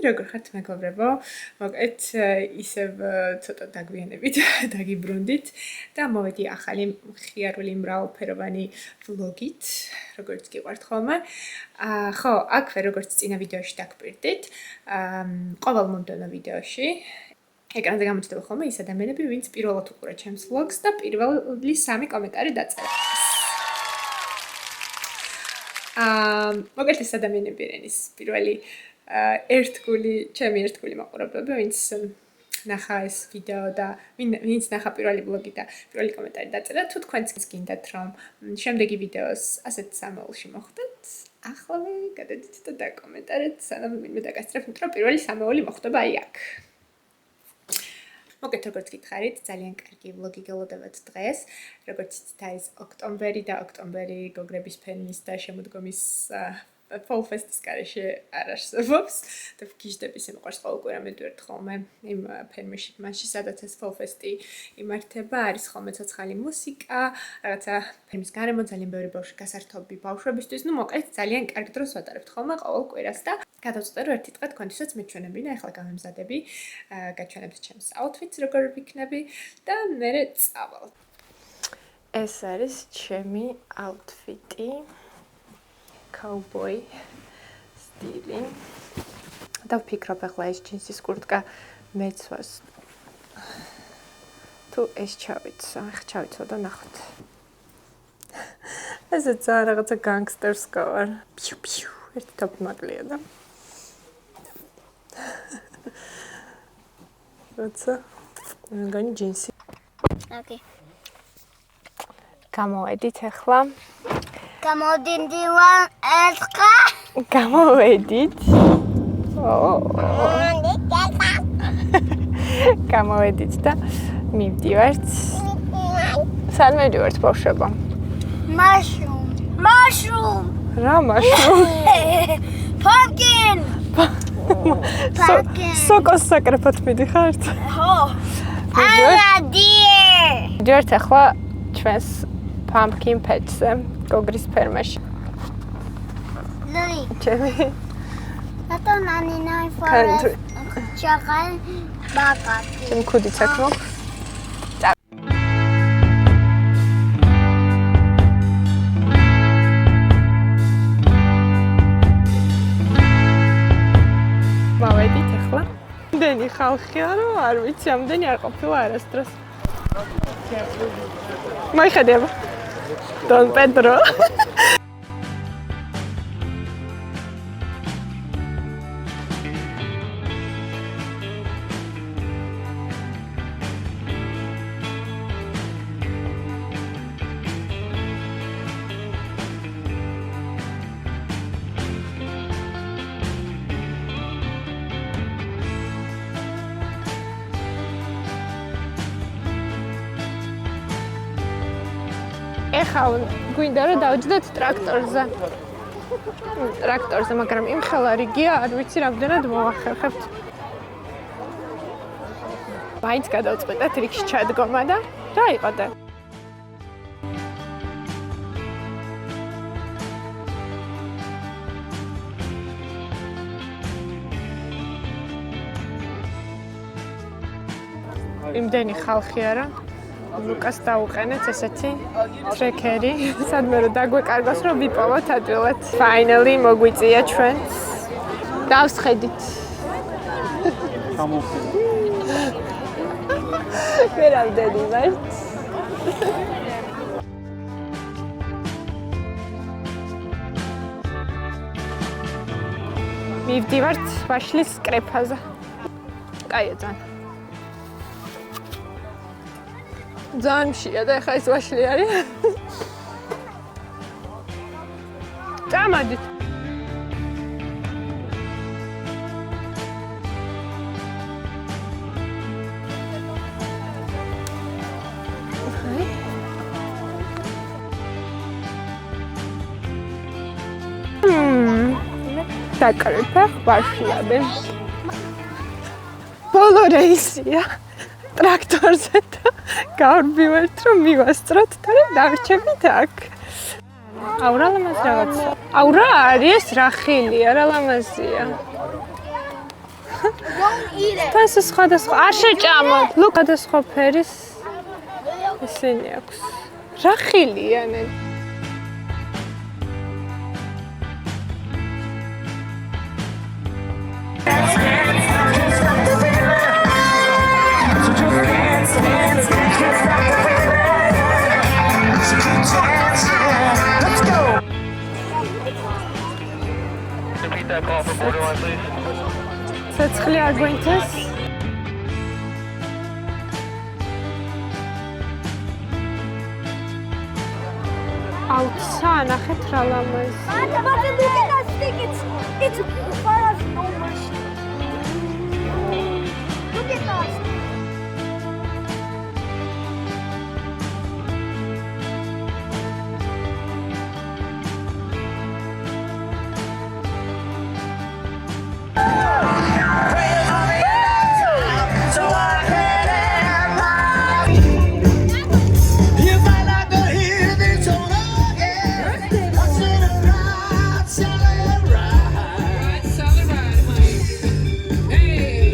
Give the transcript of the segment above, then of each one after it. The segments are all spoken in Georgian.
როგორ ხართ მეგობრებო? მოგეთ ისევ ცოტა დაგვიანებით, დაგიბრუნდით და მოვედი ახალი მხიარული მრავალფეროვანი ვლოგით, როგორც გიყვართ ხოლმე. ხო, აქვე როგორც წინა ვიდეოში დაგპირდით, ყოველ მომდევნო ვიდეოში ეკრანზე გამოჩნდება ხოლმე ის ადამიანები, ვინც პირველად უყურა ჩემს ვლოგს და პირველი 3 კომენტარი დაწერა. მოგეთ ეს ადამიანები რენის პირველი ჩემი ერთგული მაყურებლები, ვინც ნახა ეს ვიდეო და ვინც ნახა პირველი ვლოგი და პირველი კომენტარი დაწერა, თუ თქვენც გინდათ რომ შემდეგი ვიდეოს ასეთ სამეულში მოხვდეთ, ახლა გადადით და დაკომენტარეთ, სანამ ვინმე დაგასწრებთ, რომ პირველი სამეული მოხდება აი აქ. მოგეთ როგორც გითხარით, ძალიან კარგი ვლოგი გელოდებათ დღეს, როგორც იცით არის ოქტომბერი და ოქტომბერი გოგრების ფენის და შემოდგომის Fall Fest-ის გარეშე არ არსებობს და გიჟდები შემოყვარს ყოველკვირა მივდივართ ხოლმე იმ ფერმაში, მაშინ სადაც ეს Fall Fest-ი იმართება, არის ხოლმე ცოცხალი მუსიკა, რაღაცა ფერმის გარემო, ძალიან ბევრი ბავშვი გასართობი ბავშვებისთვის, ну მოკლედ ძალიან კარგ დროს ვატარებთ ხოლმე ყოველ კვირას და გადავწყვიტე რომ ერთი დღე თქვენთვისაც მეჩვენებინა, ახლა გამემზადები, გაჩვენებთ ჩემს outfit-ს როგორ ვიქნები და მერე წავალ. ეს არის ჩემი outfit-ი. Cowboy სტილი. და ვფიქრობ ახლა ეს ჯინსის კურტკა მეცვას. თუ ეს ჩავიცვა, ახლა ჩავიცვა და ნახოთ. ესე ძალიან რაღაცა განგსტერს გავარ. პიუ პიუ. ერთი თოფი მაკლია და. როცა მგონი ჯინსი. ოკეი. გამოვედით ახლა. გამოდინდივარ ერთხა. გამოვედით. გამოვედით და მივდივართ. სად მივდივართ ბავშვებო? Mushroom. რა mushroom? Pumpkin. სოკოს საკრეფად მიდიხართ? ხო. მივდივართ ახლა ჩვენს pumpkin patch-ზე, გოგრის ფერმაში. Lily. ჩემი Tato 99 forest. Chakal bakati. ჩემი ქუდიც აქ მოქვს. მოვედით ახლა. ამდენი ხალხია, რომ არ ვიცი, ამდენი არ ყოფილა არასდროს. მოიხედება. Don Pedro. ეხლა გვინდა რომ დავჯდეთ ტრაქტორზე. ტრაქტორზე, მაგრამ იმ ხელა რიგია, არ ვიცი რამდენად მოვახერხებთ. მაინც გადავწყვეტეთ რიგში ჩადგომა და რა იყოდა? იმდენი ხალხია რა. ლუკას დაუყენეთ ესეთი ტრეკერი, სადმე რომ დაგვეკარგოს რომ ვიპოვოთ ადვილად. Finally მოგვიწია ჩვენს. დავსხედით. ვერავდენი ვართ. მივდივართ ვაშლის კრეფაზე. კაია ძალიან. ძალიან მშია და ეხა ეს ვაშლი არის. წამოდით. საკრეფა ვაშლები. ბოლო რეისია. ტრაქტორზე და გავარბივართ რომ მივასწროთ და დავირჩებით აქ. აურა ლამაზ რაღაცა. აურა არის რა ხილია, რა ლამაზია. Don't eat it. ეს სხვადასხვა არ შეჭამოთ. სხვადასხვა ფერის ისინი აქვს. რა ხილიანენ? Repeat that call for borderline, please. ცეცხლი არ გვინთეს? აუცა, ნახეთ რა ლამაზი. But look at that stick. It's far as no mercy. Look at that.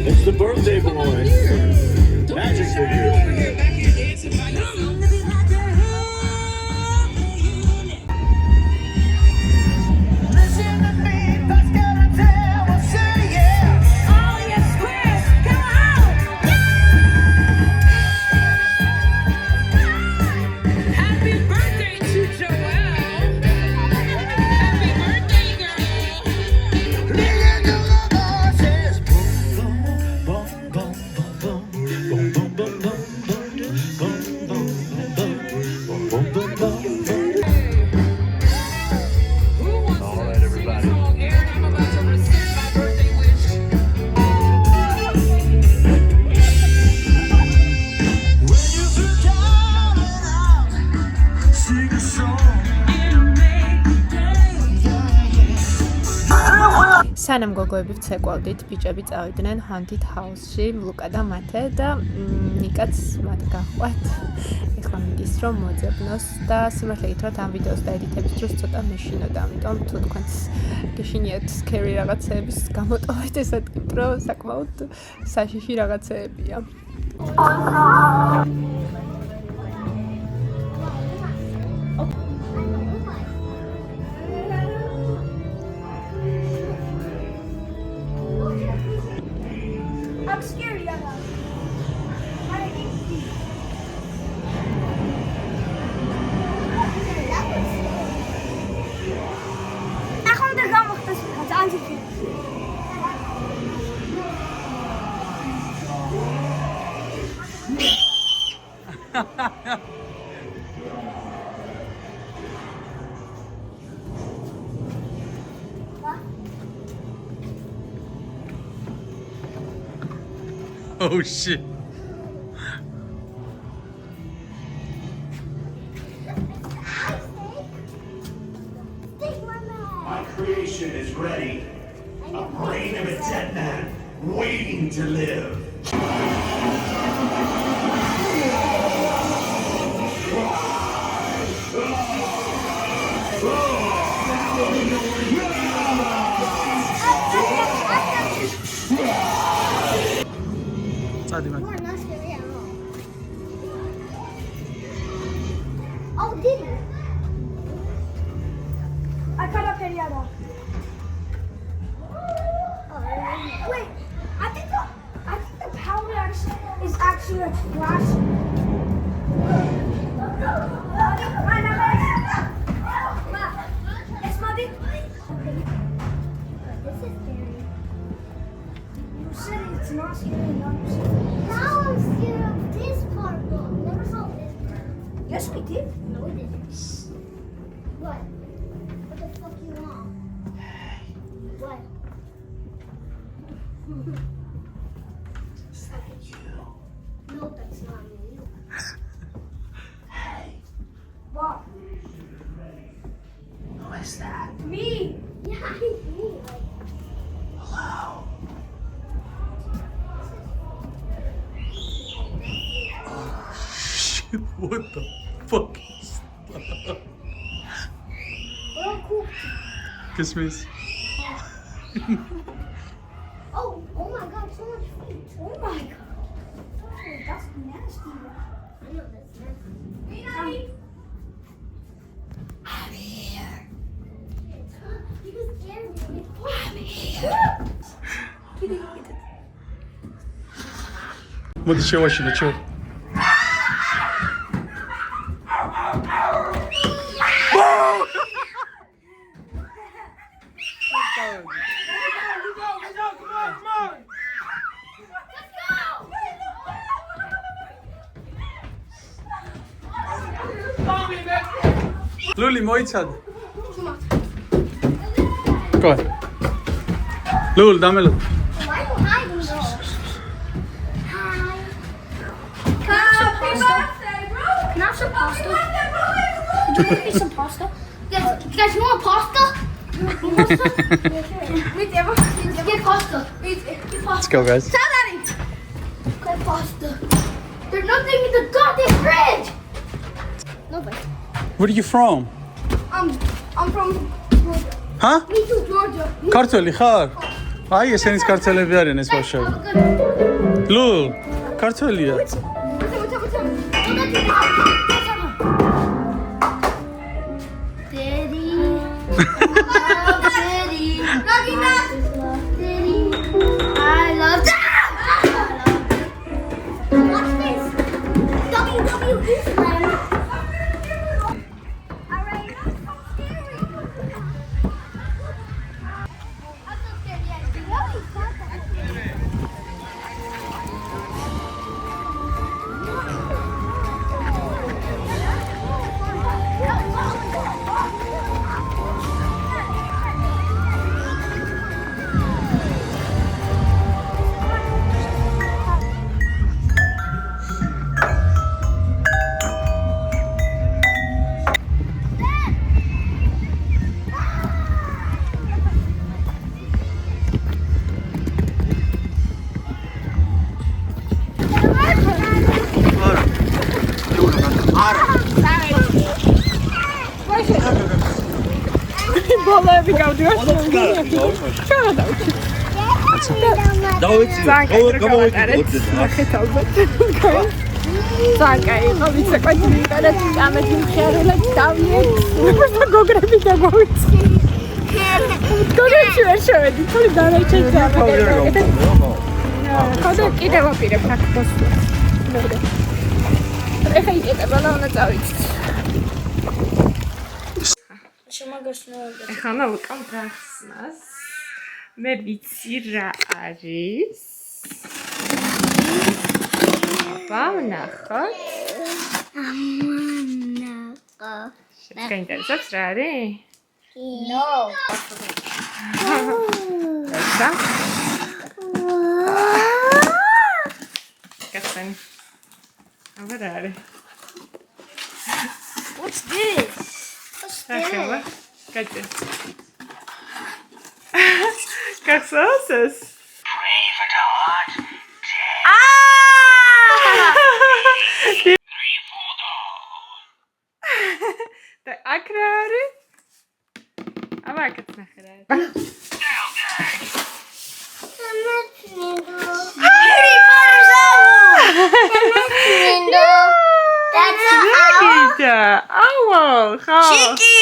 It's the birthday boy. Magic figure. სანამ გოგოები ვცეკვავდით, ბიჭები წავიდნენ haunted house-ში, ლუკა და მათე და ნიკაც მათ გაყვათ. ეხლა მიდის რომ მოძებნოს და სიმართლე გითხრათ ამ ვიდეოს დაედიტების დროს ცოტა მეშინოდა, ამიტომ თუ თქვენს გეშინიათ scary რაღაცეების გამოტოვეთ ეს ადგილ, რომ საკმაოდ საშიში რაღაცეებია. I'm scared, Yana. এখন দেখা মুখতাস জানছি কি Oh shit. My creation is ready. A brain of a dead man, waiting to live. წადი მაგ. Oh, did you? I got up here, Yana. Wait, I think the power is actually like flashing. It's Muddy. This is scary. You said it's not scary enough. Now I'm scared of this part. We never saw this part. Yes, we did. No, we didn't. What? What the fuck you want? What? Is that you? No, that's not me. Hey, What? who is that? Me? Yeah, it's me. Hello? Shit, what the fuck is that? Oh, cool. Kismis. Oh my God, so much feet. Oh my God. Oh, that's nasty. I know that's nasty. I'm here. You can scare me. I'm here. 모두 채워시네 채워. 룰리 모이차드. Go on. 룰 다멜로. Why are you hiding those? Hi. Can I have some pasta? Would you make me some pasta? Guys, you want pasta? Get pasta. Get pasta. Let's go, guys. Tell Daddy. Get pasta. There's nothing in the goddamn fridge. No way. Where are you from? I'm from Georgia. Huh? Me too, Georgia. ქართველი ხარ? აი ესენიც ქართველები არიან ეს ბავშვები. Have a good one. ლულ, ქართველია. What's up? Don't let you out. Daddy. Daddy. Love you, Dad. Daddy. I love Dad. Watch this. WWE slam. Alright. I'm so scared. Yeah. You know he's got that. ბოლოები გავდივართ. Zakaj, no widzę, kończymy teraz mamy tym kierunek dawniej. Można go grabić na głowicy. Koniecznie weszły, to dalej czekamy. Kodek idę łapie, tak po prostu. Dobra. Trochę idę, bo ona cały czas. Ეხლა უკან გახსნას. მე ვიცი რა არის. აბა, ნახოთ. გაინტერესებს რა არის? No. ესა. გახსენ. აბა რა არის? What's this? What's ახლა, this? კაცი. გახსოვს? Brave and hard. და აქ რა არის? აბა აქაც ნახე რა არის. Harry Potter's owl! That's an owl! გიდა. აუო, ხო. Cheeky!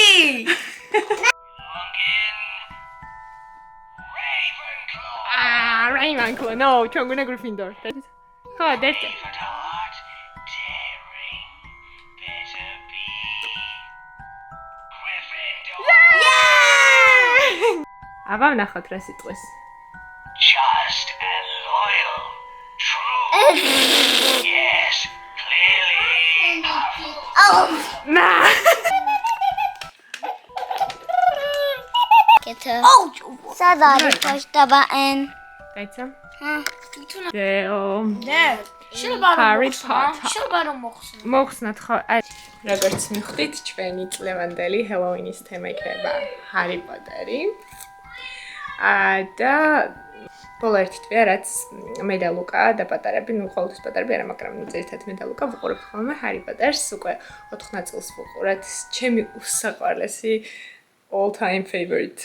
Ravenclaw. No, ჩვენ გვინდა Gryffindor. ხო, დერტე. აბა ნახოთ რა სიტყვის. Just and loyal. True. Yes, clearly. Oh! ნა. Get her. Oh! Sadari pasta button. გაიცა? Huh? დეო. No. Harry Potter. შილბარო მოხსნა. მოხსნათ ხო? როგორც მიხვდით, ჩვენი წლევანდელი ჰელოუინის თემა იქნება ჰარი პოტერი. და ბოლო ერთი თვეა, რაც მე და ლუკა და პატარები, ну ყოველთვის პატარები არა, მაგრამ ძირითადად მე და ლუკა ვუყურებთ ხოლმე ჰარი პოტერს, უკვე 4 ნაწილს ვუყურებთ. ჩემი უსაყვარლესი all time favorite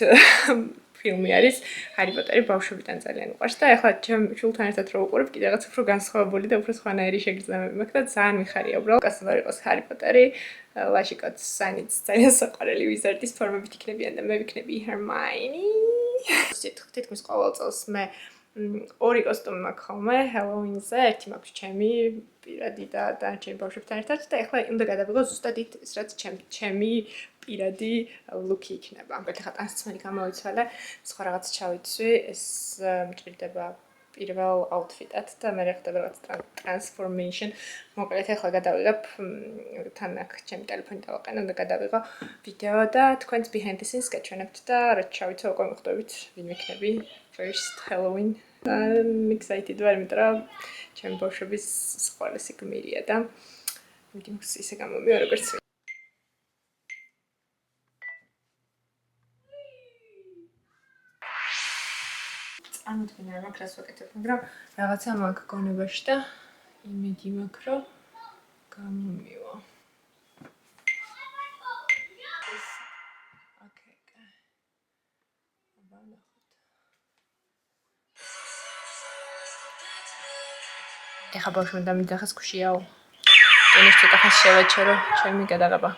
ფილმი არის ჰარი პოტერი ბავშვობიდან ძალიან უყვარს და ეხლა ჩემ შვილთან ერთად რო უყურებ კიდე რაღაც უფრო განსხვავებული და უფრო სხვანაირი შეგრძნებები მაქვს და ძალიან მიხარია უბრალოდ კაცად იყოს ჰარი პოტერი ლაშიკოც საინიც ძალიან საყვარელი ვიზარდის ფორმებით იქნებიან და მე ვიქნები ჰერმაინი თითქმის ყოველ წელს მე ორი კოსტუმი მაქვს ხოლმე ჰელოუინზე ერთი მაქვს ჩემი პირადი და ჩემი ბავშვებთან ერთად და ეხლა უნდა გადავიღო ზუსტად იქ ის რაც ჩემი პირადი ლუკი იქნება. ეხლა ტანსაცმელი გამოიცვალე, სხვა რაღაც ჩავიცვი, ეს მჭირდება პირველ აუთფიტად და მე ხდება რაღაც transformation. მოკლედ ეხლა გადავიღებ თან აქ ჩემი ტელეფონი დავაყენო და გადავიღო ვიდეო და თქვენს behind the scenes გეჩვენებთ და რაც ჩავიცვე უკვე მიხვდებით ვინ ვიქნები first Halloween. I'm excited ვარ, იმიტომ რომ ჩემი ბავშვების სიყვარულის გმირია და მიდი მაქვს ისე გამომივა როგორც წარმოიდგინე რა მაგას ვაკეთებ, მაგრამ რაღაცა მაქვს გონებაში და იმედი მაქვს რომ გამომივა. ეხა ბავშვმა დამიძახეს ქუშიაო. ტენის ცოტა ხანს შევაჩერო, ჩემი გადაღება.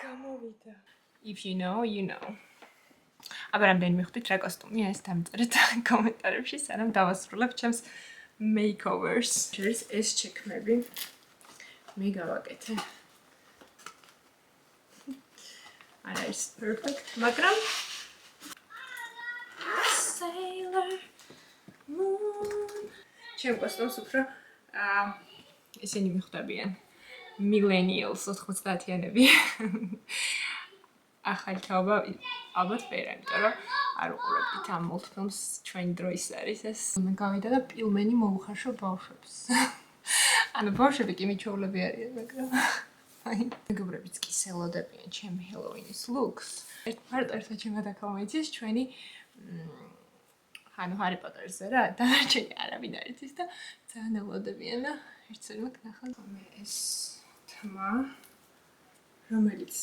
გამოვიდა. If you know, you know. აბა რამდენი მიხვდით რა კოსტუმია ეს დამწერეთ კომენტარებში, სანამ დავასრულებ ჩემს makeovers. ეს ჩექმები მე გავაკეთე. არა ის perfect, მაგრამ Sailor Moon. ჩემ კოსტუმს უფრო ესენი მიხვდებიან. Millennials 90-იანები. ახალი თაობა ალბათ ვერა, იმიტომ რომ არ უყურებთ ამ მულტფილმს ჩვენი დროის არის ეს. გავიდა და პილმენი მოუხარშო ბავშვებს. ანუ ბავშვები კი მიჩვეულები არიან, მაგრამ მეგობრებიც კი სელოდებიან ჩემი ჰელოუინის ლუქს. ერთად ჩემმა დაკავმეიცის ჩვენი ანუ ჰარი პოტერზე რა, დანარჩენი არავინ არ იცის და ძალიან ელოდებიან და ერთსვერი მაქვს ნახოთ. მე ეს თმა რომელიც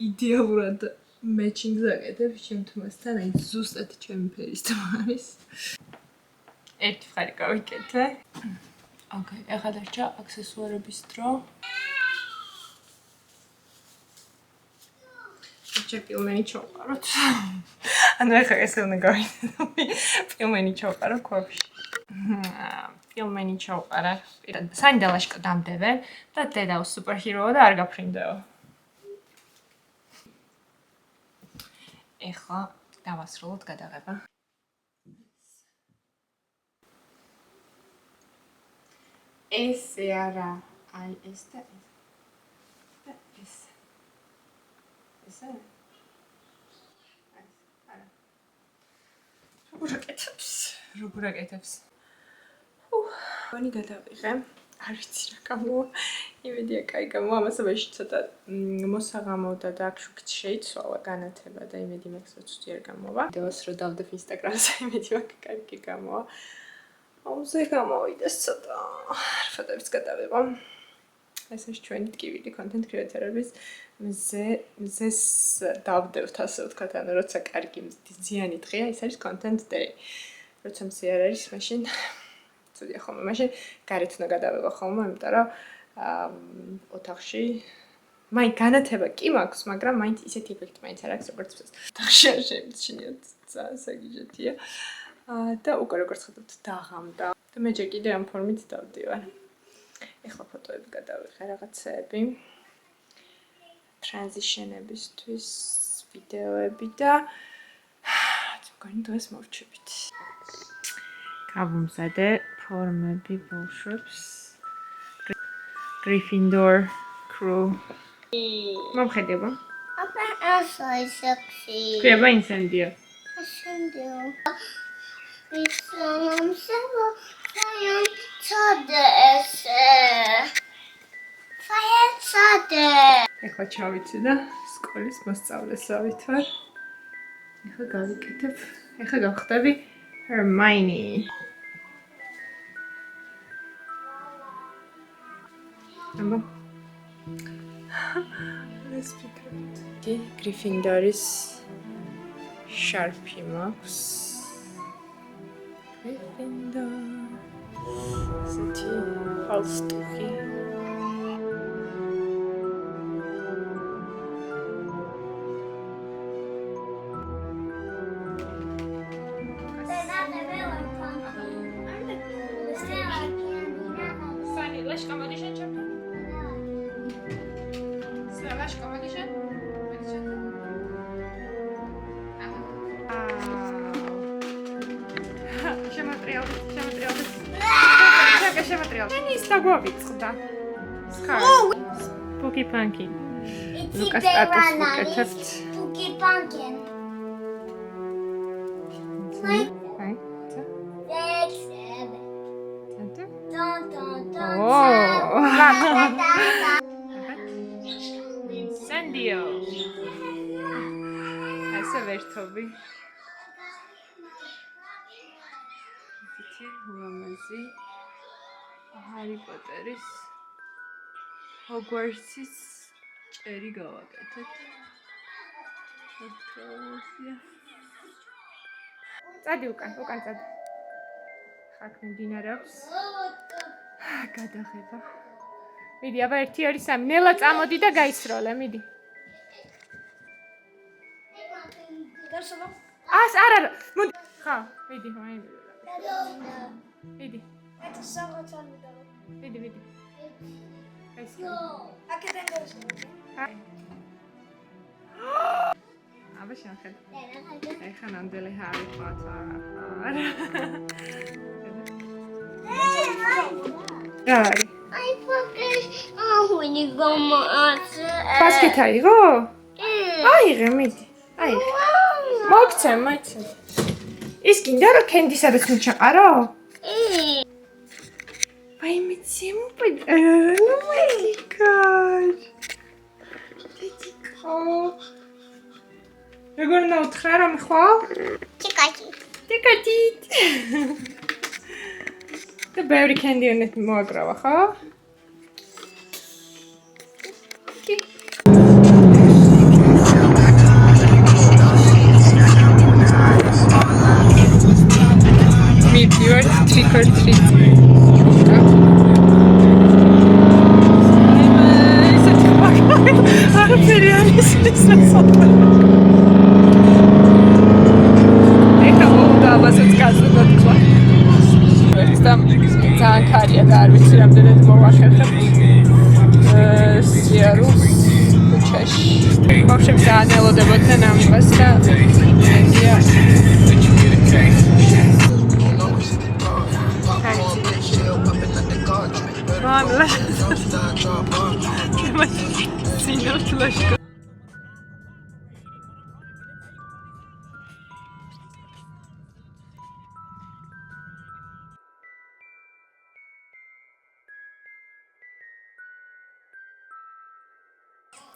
იდეალურად matching-ს აკეთებს ჩემ თმასთან, აი ზუსტად ჩემი ფერის თმა არის. ერთი მხარე გავიკეთე. ოკეი, ახლა დარჩა აქსესუარების დრო. პილმენი ჩავყაროთ. ანუ ახლა ესე უნდა გავიდე. პილმენი ჩავყარო ქვაფში. პილმენი ჩავყარა. სანი დალაშკო დამდევე და დედა სუპერჰიროა და არ გაფრინდეო. ეხლა დავასრულოთ გადაღება. ესე არა, აი ეს და ეს. და ეს. ესე. არა. როგორ აკეთებს? გონი გადავიღე. არ ვიცი რა გამოვა. იმედია კაი გამოვა. ამასობაში ცოტა მოსაღამო და აქ შუქით შეიცვალა განათება და იმედი მაქვს რომ ცუდი არ გამოვა. ვიდეოს რო დავდებ ინსტაგრამზე იმედი მაქვს კარგი გამოვა. აუზე გამოვიდეს ცოტა. ფოტოებს გადავიღო. ეს არის ჩვენი ტკივილი კონტენტ კრეატორების მზეს დავდევთ ასე ვთქვათ, ანუ როცა კარგი მზიანი დღეა, ეს არის content day. როცა მზე არ არის, მაშინ ცუდია ხოლმე, მაშინ გარეთ უნდა გადავიღო ხოლმე, იმიტომ რომ ოთახში მაინც განათება კი მაქვს, მაგრამ მაინც ისეთი ეფექტი მაინც არ აქვს, როგორც წეს. ოთახში არ შემიჩნიოთ, საგიჟეთია. და უკვე როგორც ხედავთ, დაღამდა. და მე ჯერ კიდე ამ ფორმით დავდივარ. ეხლა ფოტოები გადავიღე რაღაცეები. ტრანზიშენებისთვის ვიდეოები და თქვენი დღეს მოვჩებით. გავუმზადე ფორმები ბავშვებს. Gryffindor crew. მომხედება. აბა ასა ისექსი. ქვია ინსენდიო. ინსენდიო. ისამსება ფაიონ ჩადე ესე. ფაიონ ჩადე. ეხლა ჩავიცი და სკოლის მოსწავლესავით ვარ. ეხლა გავიკეთებ. ეხლა გავხდები Hermione. Amba. Let's pick up. Gryffindor's Sharpie Max. Gryffindor. City Halstuchi. Spooky Pumpkin. Lucas status ვუკეთებთ. Spooky Pumpkin. Right? 6, 7. Dun, dun, dun, Oh. dun. Sandio. ასე ვერთობი. ისეთი ლამაზი ჰარი პოტერის ჰოგვორტსის ჭერი გავაკეთეთ. წადი უკან წადი. ხაქ მიმდინარეობს. გადაღება. მიდი, აბა 1 2 3 ნელა წამოდი და გაისროლე, მიდი. არა. მოდი. ხა, მიდი, მაინც. მიდი. მიდი. აბა შენხეთ. ეხა ნამდვილი ჰარი პოტერი. Dai. I forgot. Oh, when you go more. Basket აიღო? აიღე მიდი. აიღე. მოგცე. ის გინდა რომ კენდისაც მიჩაყარო? აი მეცი მოპედა. Oh my god. როგორ ნაუთხრა რომ ხვალ? ტიკატი. და ბევრი კენდი უნდა მოაგროვა, ხო? Meteor trick or treat. ძალიან კარია და არ ვიცი რამდენად მოვახერხებ სიარულს ქუჩაში. ბავშვები ძალიან ელოდებოდნენ ამას და მედია მამლა სინოთლაშკო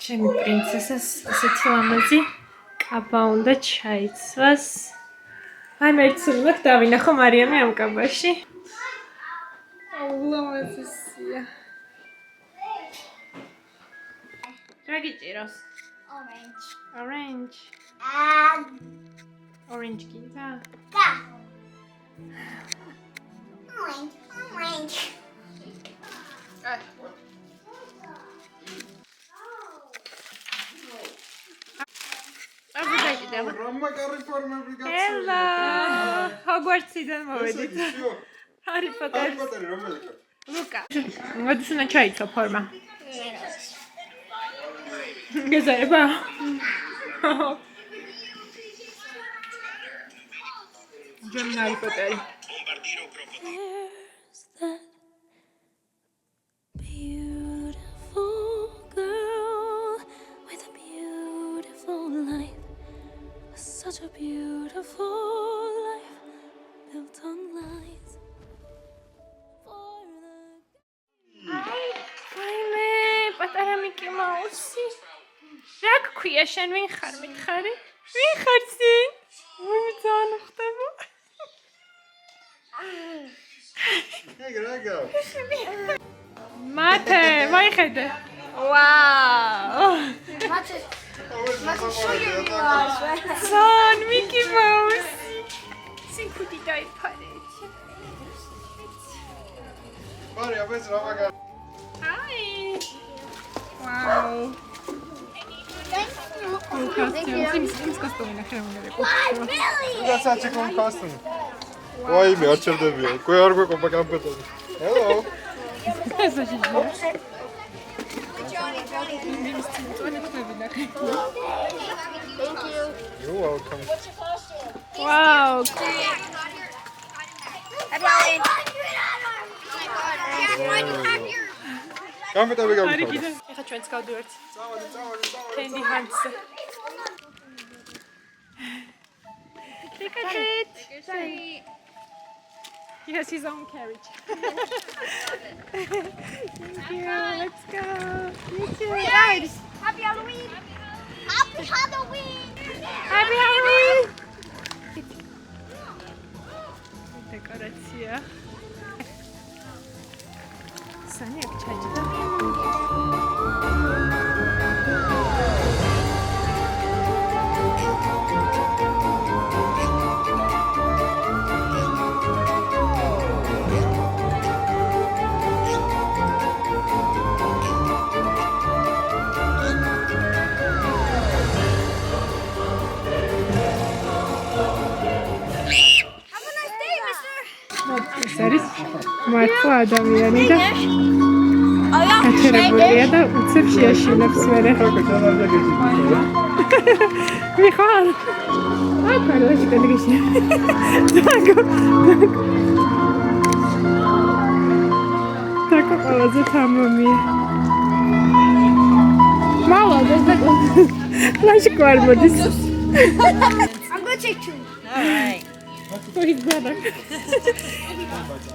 ჩემი პრინცესას ასეთი ლამაზი კაბა უნდა ჩაიცვას. აი მე ცუდად დავინახო მარიამი ამ კაბაში. ლამაზია. რა გიჭიროს? Orange. Orange გინდა? Orange. Hello. Hogwarts-იდან მოვედით. Harry Potter. Luca. მოდის უნდა ჩაიცო ფორმა. გეზაება. ჯემი Harry Potter. Such a beautiful life built on lies for the Აი, პატარა მიკი მაუსი. რა გქვია შენ ვინ ხარ მითხარი? ვინ ხარ სინ? მე ძალიან ხდება. მათე, მოიხედე. ვაუ! Son, Mickey Mouse. Sinkuti დაიფარე. Mario, ves la vaca. Hi. Wow. Ის კოსტუმი ნახე რა უნდა იყო. Grazie con costume. Oi, mi accerdevi. Qui ar qua campeto. Hello. ესა შეიძლება. You're welcome. Wow. Campeto we go. არის კიდე. ეხლა ჩვენც გავდივართ. Candy Hunts. Look at it. He has his own carriage. Thank you. Let's go. You too. Guys. Happy Halloween! Happy Halloween! Happy Halloween. Dekoracja. Saniak çaycıda. არის მართლა ადამიანი და გაჩერებულია და უცებ შეაშინებს მერე. მიხარ. აი, კარგი კადრიში. დაკო ყველაზე თამამია. მალად ეს დაკო. ლაში ყარმოდის. I'm gonna take two. Please, brother.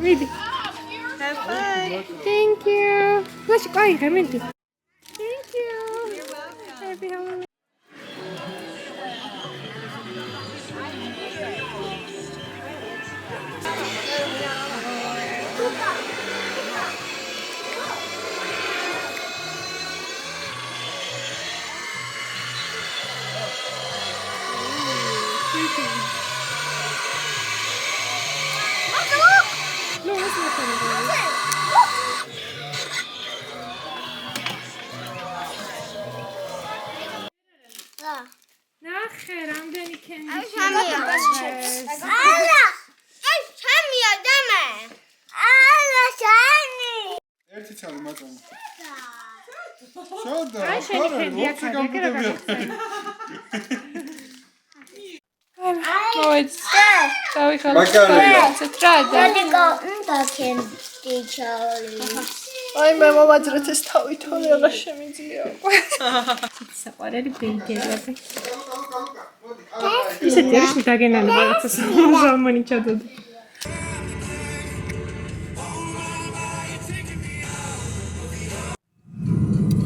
Maybe. Have fun. Thank you. Let's go. Thank you. You're welcome. Happy Halloween. No, it's not funny. ნახე, რამდენი კენდი შეგვიძლია. ერთი ცალი მატონი. შოდა. აი, შენი კენდი აქ მოიც. დავიხალე. მაგარია. ტრადა. აი, მე მომაძრეთ ეს თავი თორე აღარ შემიძლია. საყვარელი ბინტელები. ისეთი არის მიდაგენანი რაღაცას. ზალმანი ჩადოდა.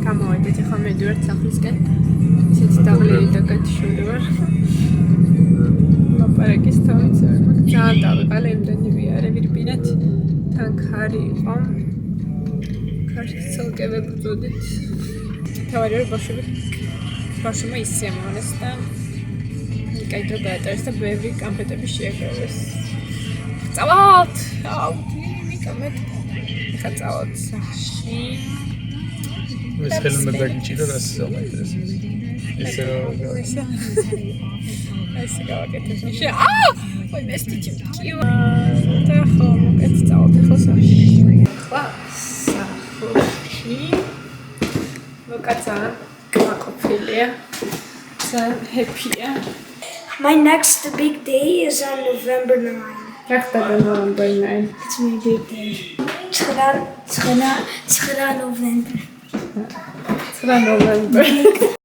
გამოვედით ახლა მედივართ სახლისკენ. ისეთი დაღლილი და კეთილი ვარ. ლაპარაკის თავიც არ მაქვს. ძალიან დავიყალე იმდენი ვიარე ვირბინეთ. თან ქარი იყო. ქარში ცალკე ვებრძოდით. თავარი რომ ბავშვმა ისე მომეს და კაი დრო გაატარეს და ბევრი კამფეტები შეაგროვეს. წავალთ! აუდი, მიკამეთ. ეხა წავალთ სახში. ეს ხელმე დაგიჭირა და ასწავლეთ. ესე ესე გავაკეთებ შე. აი მესტიჩი კიო. და ხო მოკეთ წავალთ ახლა სახში. ხა სახში. მოკაცა კაკოფილია. Happy. My next big day is on November 9. After November 9. It's my big day. 9 November. November.